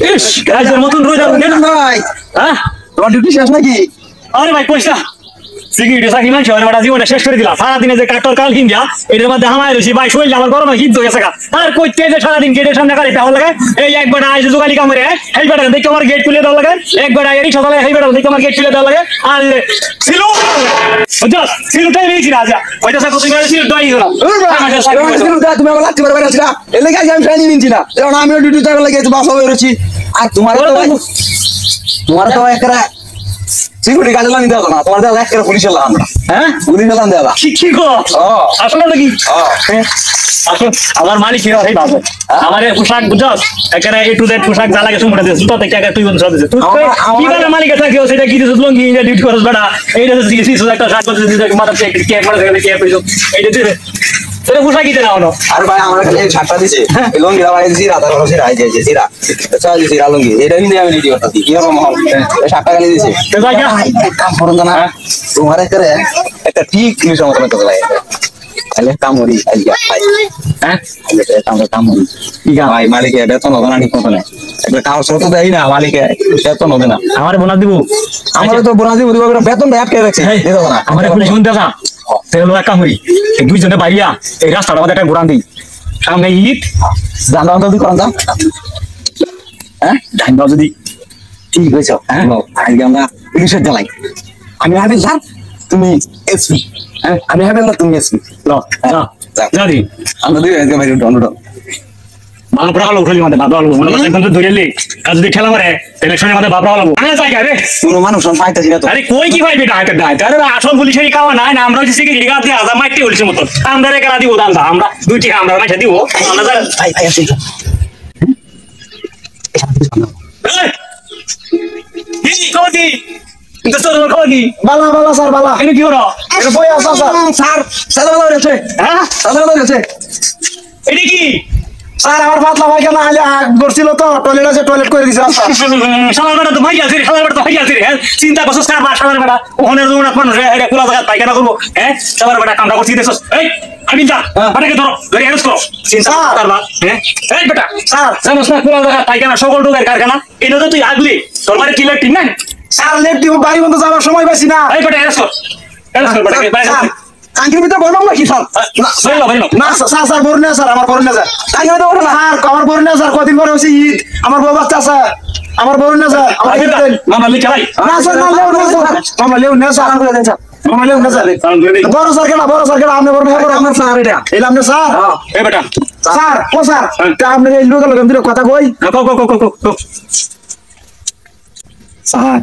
ইস গাইজের মতন রোজ আর ভাই হ্যাঁ তোমার ডিউটি শেষ নাকি? আরে ভাই পয়সা সিকিউরিটি চাকরি মানছে ওরা জীবনটা শেষ করে দিলা সারাদিনে যে কাটর কাল কিনবা এটার মধ্যে হামায় রয়েছি ভাই শরীর আমার গরমে হিট হয়ে গেছে আর কইতে যে সারাদিন গেটের সামনে গাড়ি পাওয়া লাগে এই একবার আইসে জোগালি কামড়ে এই বেটা দেখে আমার গেট খুলে দেওয়া লাগে একবার আই রিক্সা চালায় এই বেটা দেখে আমার গেট খুলে দেওয়া লাগে আর সিলু বুঝছস সিলুটাই নিয়েছি রাজা ওইটা সাথে তুমি সিলু দই গেল তুমি আমার লাগতে পারবে না এলে কাজ আমি ট্রেনিং নিচ্ছি না কারণ আমিও ডিউটিতে লাগে বাসা হয়ে রয়েছি আর তোমার তো একটা সিকিউরিটি কাজে লাগাই দেওয়া না তোমার দেওয়া একটা পুলিশ এলাম আমরা হ্যাঁ পুলিশ এলাম দেওয়া কি গো আসলে নাকি আমার মালিক হিরো এই বাবা আমার পোশাক বুঝছস এখানে এ টু জেড পোশাক যা লাগে সুমটা দিছিস তো থেকে তুই বলছ দিছিস তুই কি বলে মালিক থাকে সেটা কি দিছিস লঙ্গি ইন্ডিয়া ডিউটি করছ বেটা এইটা দিছিস একটা শার্ট করছিস মাথা চেক কে করে কে কইছো এইটা দিছিস তোর পোশাক দিতে না হলো আর ভাই আমরা এই শার্টটা দিছি এই লঙ্গি দাও এই জিরা দাও জিরা এই যে জিরা চল দিছি লঙ্গি এটা কিন্তু আমি নিতে পারতাছি কি হবে মহল এই শার্টটা গালি দিছি তো যাই কাম করুন না তোমার করে একটা ঠিক মিশন মত তো লাগে আলে কামড়ি আইয়া ভাই হ্যাঁ আলে কামড়ি ঠিক আছে ভাই মালিক এটা তো নবনা ঠিক মত না একটা কাম সত দেই না মালিক বেতন হবে না আমারে বোনাস দিব আমারে তো বোনাস দিব বেতনটা আটকে রাখছে দেব না আমারে পুলিশ শুনতে যা তেল এক কাম হই এই দুইজনে বাইয়া এই রাস্তাটার মধ্যে একটা ঘোরান দিই সামনে ঈদ জানলাম যদি করেন দাম হ্যাঁ ডাইনবাও যদি ঠিক হয়েছে হ্যাঁ আজকে আমরা পুলিশের জ্বালাই আমি হাবিল স্যার তুমি এসপি হ্যাঁ আমি হাবিল না তুমি এসপি ল যা দি আমরা দুই আজকে ভাই অনুরোধ ভালো পড়া হলো উঠলি আমাদের বাবা হলো মনে করছে একদম ধরেলি আর যদি খেলা মারে ইলেকশনের মধ্যে বাবা হলো আরে জায়গা রে কোনো মানুষ পাইতেছি না তো আরে কই কি ভাই বেটা এটা দাই আরে আসল পুলিশেরই কাওয়া নাই না আমরা হচ্ছে কি রিগা দিয়ে আজা মাইতে হইছে মত আমরা রে করা দিব দান্দা আমরা দুইটি আমরা মাইতে দিব আমরা ভাই ভাই আসি এই কোদি দোস্তর কোদি বালা বালা স্যার বালা এনে কি হলো এটা বই আসা স্যার স্যার সাদা বালা আছে হ্যাঁ সাদা বালা আছে এটা কি স্যার আমার পাতলা ভাই কেন আলে করছিল তো টয়লেট আছে টয়লেট করে দিছে সালার বেটা তো ভাই আছে সালার বেটা তো ভাই আছে হ্যাঁ চিন্তা করছস কার বা সালার বেটা ওখানে রুনা মানুষ এটা খোলা জায়গা পায়খানা করবো হ্যাঁ সালার বেটা কামটা করছিস দেখছস এই আমি যা বেটাকে ধরো ধরে অ্যারেস্ট করো চিন্তা কার বা হ্যাঁ এই বেটা স্যার জানোস না খোলা জায়গা পায়খানা সকল ডোগের কারখানা এটা তো তুই আগলি তোর বাড়ি কি লেট নাই স্যার লেট দিব বাড়ি বন্ধ যাওয়ার সময় পাইছি না এই বেটা অ্যারেস্ট কর বেটাকে বাইরে আঙ্কির ভিতরে বললাম নাকি স্যার না স্যার স্যার বড় না স্যার আমার বড় না স্যার আঙ্কির ভিতরে বড় না আর আমার বড় না স্যার কদিন পরে হচ্ছে ঈদ আমার বউ বাচ্চা আছে আমার বড় না স্যার আমার মামা লিখে ভাই না স্যার না লেও না স্যার মামা লেও না স্যার আমরা দেন স্যার মামা লেও না স্যার বড় স্যার কেন আপনি বড় না বড় আপনার স্যার এটা এলাম না স্যার এই বেটা স্যার ও স্যার তা আপনি এই লোক লোক কথা কই কো স্যার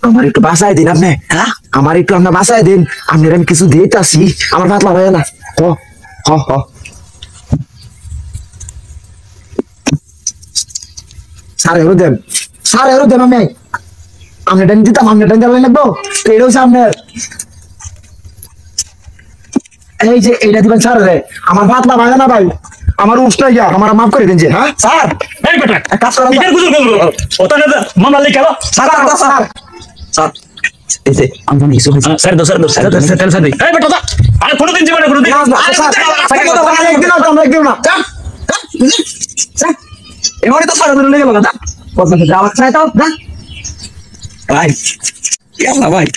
আমার একটু বাসায় দিন আপনি হ্যাঁ আমার একটু আপনার বাসায় দিন আপনার আমি কিছু দিতে আসি আমার পাতলা ভাই না হ স্যার এরো দেন আমি আপনি টেন দিতাম আপনি টেন দিলেন লাগবো তো এটা হচ্ছে আপনার এই যে এইটা দিবেন স্যার রে আমার পাতলা ভাই না ভাই আমার উষ্টা গিয়া আমার মাফ করে দিন যে হ্যাঁ স্যার এই বেটা কাজ করেন বিচার গুজর করব ওটা না মামলা লিখে দাও স্যার স্যার স্যার এই যে আমি কিছু স্যার এই বেটা দা আরে কোনদিন জীবনে কোনদিন একদিন না এমনি তো স্যার ধরে লেগে গেল না কথা যাওয়া চাই তো না ভাই ইয়ালা ভাই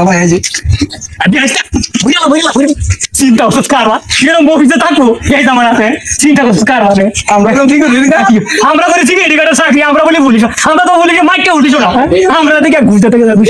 ভাই আজি আদি আইতা বুঝলা চিন্তা করছ কারবা এরকম অফিসে থাকো এই জামান আছে চিন্তা করছ কারবা আমরা কেন ঠিক করি না আমরা করে ঠিক এডিকাটা চাকরি আমরা বলি বলিস আমরা তো বলি যে মাইকে উঠিস না আমরা থেকে ঘুরতে থেকে যাবি